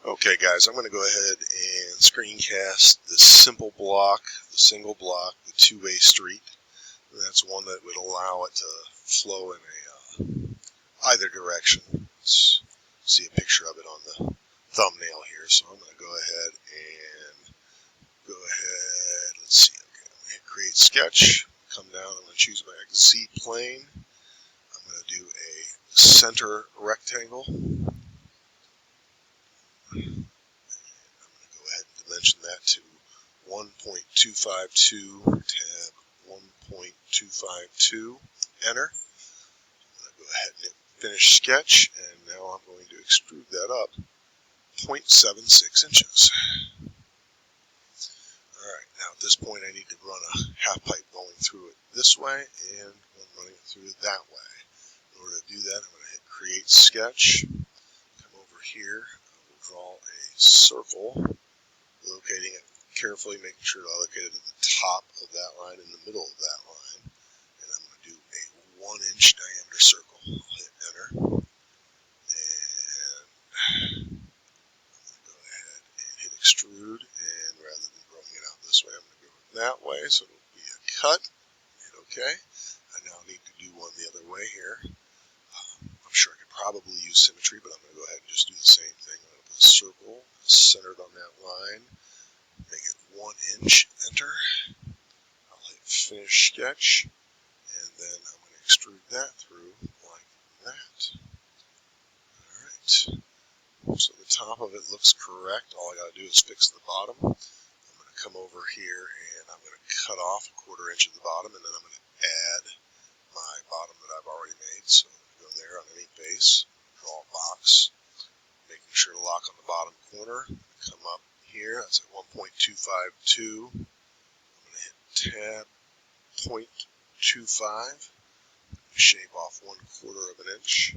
Okay guys, I'm going to go ahead and screencast the simple block, the single block, the two-way street. That's one that would allow it to flow in either direction. Let's see a picture of it on the thumbnail here. So I'm going to go ahead, let's see, okay, I'm going to hit create sketch, come down, I'm going to choose my Z plane. I'm going to do a center rectangle. Go ahead and dimension that to 1.252 tab 1.252. Enter. I'm going to go ahead and hit finish sketch, and now I'm going to extrude that up 0.76 inches. Alright, now at this point I need to run a half pipe going through it this way and one running through it that way. In order to do that, I'm going to hit create sketch, come over here, I will draw a circle, locating it carefully, making sure to locate it at the top of that line, in the middle of that line, and I'm going to do a 1-inch diameter circle. I'll hit enter, and I'm going to go ahead and hit extrude, and rather than growing it out this way, I'm going to go that way, so it'll be a cut. Hit OK. I now need to do one the other way here. I'm sure I could probably use symmetry, but I'm going to go ahead and just do the same thing. I'm going to put a circle centered on that line. Make it 1 inch, enter. I'll hit finish sketch, and then I'm going to extrude that through like that. Alright, so the top of it looks correct. All I got to do is fix the bottom. I'm going to come over here and I'm going to cut off a 1/4 inch of the bottom, and then I'm going to add my bottom that I've already made. So I'm going to go there on any base, draw a box, making sure to lock on the bottom corner, come up here, that's at 1.252. I'm going to hit tab 0.25, shave off 1/4 of an inch.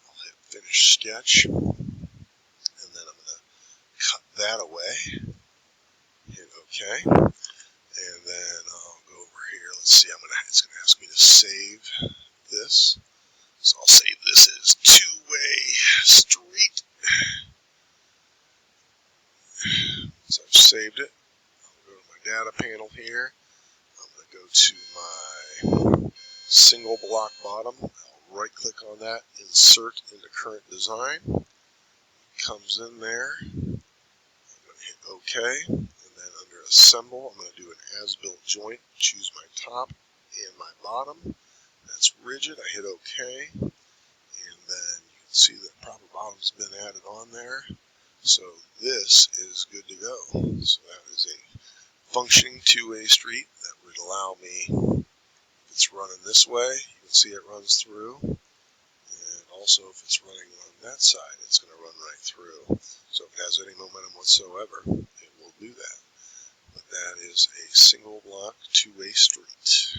I'll hit finish sketch, and then I'm going to cut that away, hit OK, and then I'll go over here. Let's see, it's going to ask me to save this. So I'll save this as two-way street. So I've saved it. I'll go to my data panel here. I'm going to go to my single block bottom. I'll right click on that, insert into current design. Comes in there. I'm going to hit OK. And then under assemble, I'm going to do an as-built joint. Choose my top and my bottom. That's rigid. I hit OK. And then you can see that proper bottom's been added on there. So this is good to go. So that is a functioning two-way street that would allow me, if it's running this way, you can see it runs through. And also if it's running on that side, it's going to run right through. So if it has any momentum whatsoever, it will do that. But that is a single block two-way street.